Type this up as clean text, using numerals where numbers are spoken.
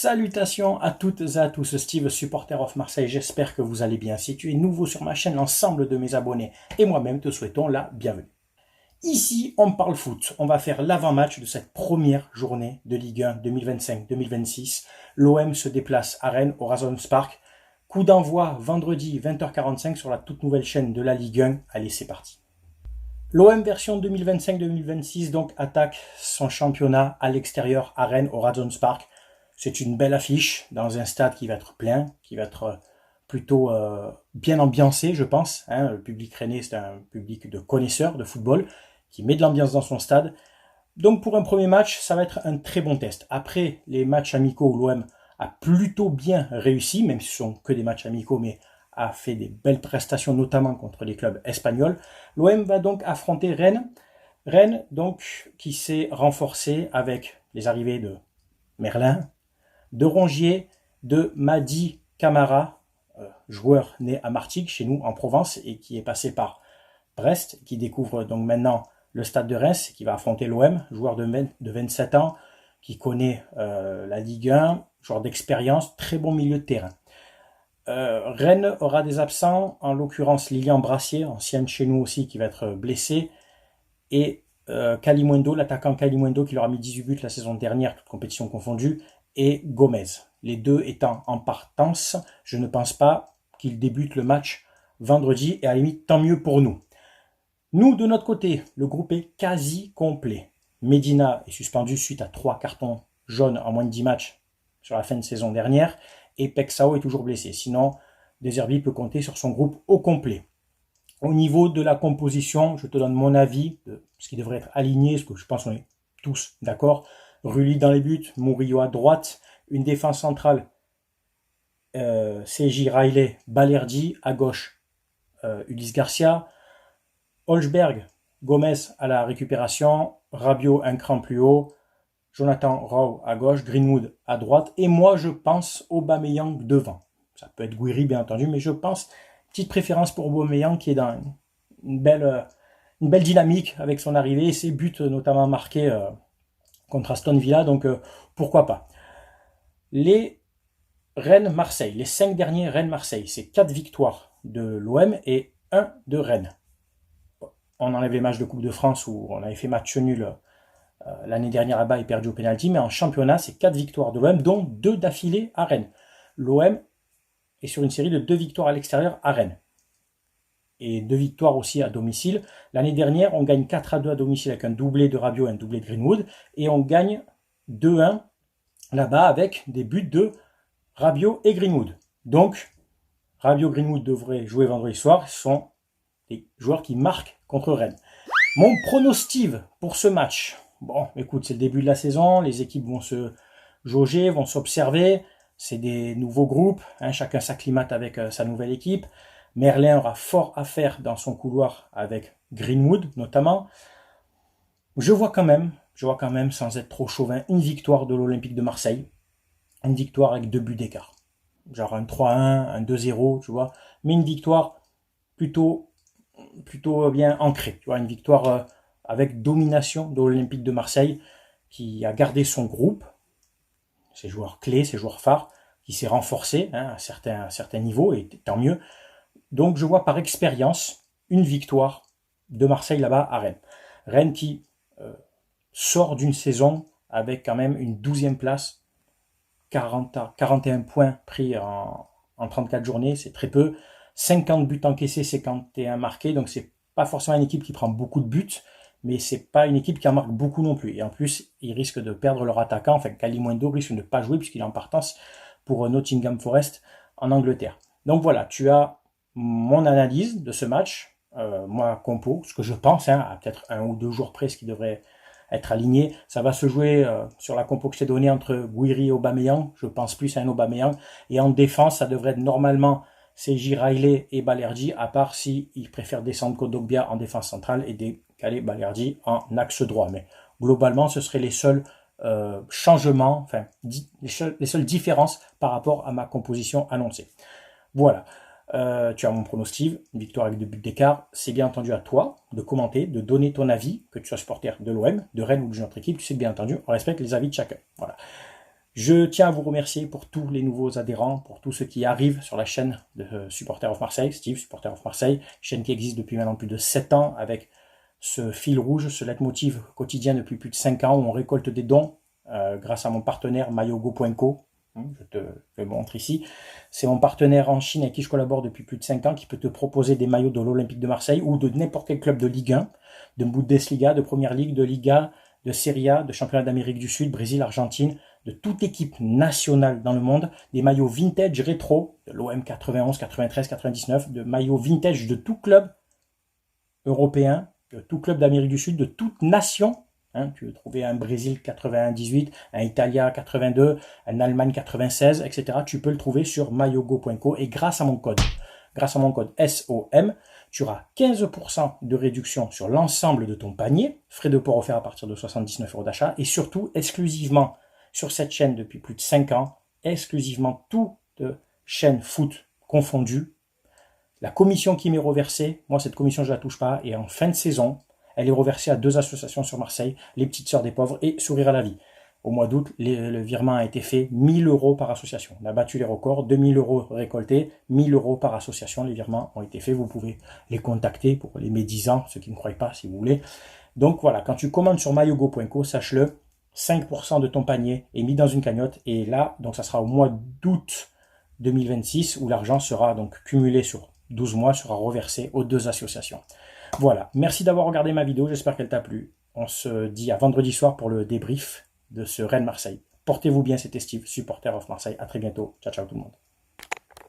Salutations à toutes et à tous, Steve, supporter of Marseille, j'espère que vous allez bien. Si tu es nouveau sur ma chaîne, l'ensemble de mes abonnés et moi-même te souhaitons la bienvenue. Ici, on parle foot, on va faire l'avant-match de cette première journée de Ligue 1 2025-2026. L'OM se déplace à Rennes au Razons Park. Coup d'envoi vendredi 20h45 sur la toute nouvelle chaîne de la Ligue 1. Allez, c'est parti. L'OM version 2025-2026 donc attaque son championnat à l'extérieur à Rennes au Razons Park. C'est une belle affiche dans un stade qui va être plein, qui va être plutôt bien ambiancé, je pense. Le public rennais, c'est un public de connaisseurs de football qui met de l'ambiance dans son stade. Donc pour un premier match, ça va être un très bon test. Après les matchs amicaux où l'OM a plutôt bien réussi, même si ce sont que des matchs amicaux, mais a fait des belles prestations, notamment contre les clubs espagnols. L'OM va donc affronter Rennes. Rennes, donc, qui s'est renforcé avec les arrivées de Merlin, de Rongier, de Mady Camara, joueur né à Martigues, chez nous en Provence, et qui est passé par Brest, qui découvre donc maintenant le stade de Reims, qui va affronter l'OM, joueur de 27 ans, qui connaît la Ligue 1, joueur d'expérience, très bon milieu de terrain. Rennes aura des absents, en l'occurrence Lilian Brassier, ancienne chez nous aussi, qui va être blessé, et Kalimundo, l'attaquant Kalimundo, qui leur a mis 18 buts la saison dernière, toute compétition confondue, et Gomez. Les deux étant en partance, je ne pense pas qu'ils débutent le match vendredi, et à la limite, tant mieux pour nous. Nous, de notre côté, le groupe est quasi complet. Medina est suspendu suite à 3 cartons jaunes en moins de 10 matchs sur la fin de saison dernière, et Pexao est toujours blessé. Sinon, De Zerbi peut compter sur son groupe au complet. Au niveau de la composition, je te donne mon avis de ce qui devrait être aligné, ce que je pense qu'on est tous d'accord. Rulli dans les buts, Murillo à droite, une défense centrale, CJ Riley, Balerdi, à gauche, Ulysse Garcia, Holzberg, Gomez à la récupération, Rabiot un cran plus haut, Jonathan Rowe à gauche, Greenwood à droite, et moi je pense Aubameyang devant. Ça peut être Guiri bien entendu, mais je pense, petite préférence pour Aubameyang qui est dans une belle dynamique avec son arrivée et ses buts notamment marqués contre Aston Villa, donc pourquoi pas. Les Rennes-Marseille, les 5 derniers Rennes-Marseille, c'est 4 victoires de l'OM et 1 de Rennes. On enlève les matchs de Coupe de France où on avait fait match nul l'année dernière là-bas et perdu au pénalty, mais en championnat, c'est 4 victoires de l'OM, dont 2 d'affilée à Rennes. L'OM est sur une série de 2 victoires à l'extérieur à Rennes. Et 2 victoires aussi à domicile. L'année dernière, on gagne 4-2 à domicile avec un doublé de Rabiot et un doublé de Greenwood. Et on gagne 2-1 là-bas avec des buts de Rabiot et Greenwood. Donc, Rabiot et Greenwood devraient jouer vendredi soir. Ce sont des joueurs qui marquent contre Rennes. Mon pronostic pour ce match. Bon, écoute, c'est le début de la saison. Les équipes vont se jauger, vont s'observer. C'est des nouveaux groupes. Chacun s'acclimate avec sa nouvelle équipe. Merlin aura fort à faire dans son couloir avec Greenwood notamment. Je vois quand même, sans être trop chauvin, une victoire de l'Olympique de Marseille. Une victoire avec 2 buts d'écart. Genre un 3-1, un 2-0, tu vois. Mais une victoire plutôt bien ancrée. Tu vois, une victoire avec domination de l'Olympique de Marseille qui a gardé son groupe, ses joueurs clés, ses joueurs phares, qui s'est renforcé à certains niveaux, et tant mieux. Donc je vois par expérience une victoire de Marseille là-bas à Rennes. Rennes qui sort d'une saison avec quand même une 12e place, 41 points pris en 34 journées, c'est très peu. 50 buts encaissés, 51 marqués, donc c'est pas forcément une équipe qui prend beaucoup de buts, mais c'est pas une équipe qui en marque beaucoup non plus. Et en plus, ils risquent de perdre leur attaquant, enfin Kalimundo risque de ne pas jouer puisqu'il est en partance pour Nottingham Forest en Angleterre. Donc voilà, tu as mon analyse de ce match, moi compo, ce que je pense, à peut-être 1 ou 2 jours près, ce qui devrait être aligné. Ça va se jouer sur la compo que je t'ai donnée entre Guiri et Aubameyang, je pense plus à un Aubameyang, et en défense, ça devrait être normalement CJ Riley et Balerdi, à part s'ils préfèrent descendre Kondogbia en défense centrale et décaler Balerdi en axe droit. Mais globalement, ce seraient les seuls changements, enfin les seules différences par rapport à ma composition annoncée. Voilà. Tu as mon pronostic, une victoire avec 2 buts d'écart. C'est bien entendu à toi de commenter, de donner ton avis, que tu sois supporter de l'OM, de Rennes ou d'une autre équipe. Tu sais que bien entendu, on respecte les avis de chacun. Voilà. Je tiens à vous remercier pour tous les nouveaux adhérents, pour tous ceux qui arrivent sur la chaîne de Supporters of Marseille, Steve, Supporters of Marseille, chaîne qui existe depuis maintenant plus de 7 ans, avec ce fil rouge, ce leitmotiv quotidien depuis plus de 5 ans, où on récolte des dons grâce à mon partenaire mayogo.co. Je te le montre ici. C'est mon partenaire en Chine avec qui je collabore depuis plus de 5 ans, qui peut te proposer des maillots de l'Olympique de Marseille ou de n'importe quel club de Ligue 1, de Bundesliga, de Première Ligue, de Liga, de Serie A, de Championnat d'Amérique du Sud, Brésil, Argentine, de toute équipe nationale dans le monde, des maillots vintage rétro, de l'OM 91, 93, 99, de maillots vintage de tout club européen, de tout club d'Amérique du Sud, de toute nation. Tu veux trouver un Brésil 98, un Italia 82, un Allemagne 96, etc. Tu peux le trouver sur mayogo.co et grâce à mon code SOM, tu auras 15% de réduction sur l'ensemble de ton panier, frais de port offerts à partir de 79 € d'achat, et surtout, exclusivement sur cette chaîne depuis plus de 5 ans, exclusivement toutes chaînes foot confondues, la commission qui m'est reversée, moi cette commission je ne la touche pas, et en fin de saison, elle est reversée à 2 associations sur Marseille, les Petites Sœurs des Pauvres et Sourire à la Vie. Au mois d'août, le virement a été fait 1000 € par association. On a battu les records, 2000 € récoltés, 1000 € par association. Les virements ont été faits. Vous pouvez les contacter pour les médisants, ceux qui ne croient pas si vous voulez. Donc voilà, quand tu commandes sur mayogo.co, sache-le, 5% de ton panier est mis dans une cagnotte. Et là, donc ça sera au mois d'août 2026 où l'argent sera donc cumulé sur 12 mois, sera reversé aux 2 associations. Voilà, merci d'avoir regardé ma vidéo, j'espère qu'elle t'a plu. On se dit à vendredi soir pour le débrief de ce Rennes-Marseille. Portez-vous bien, c'était Steve, supporter of Marseille. À très bientôt. Ciao, ciao tout le monde.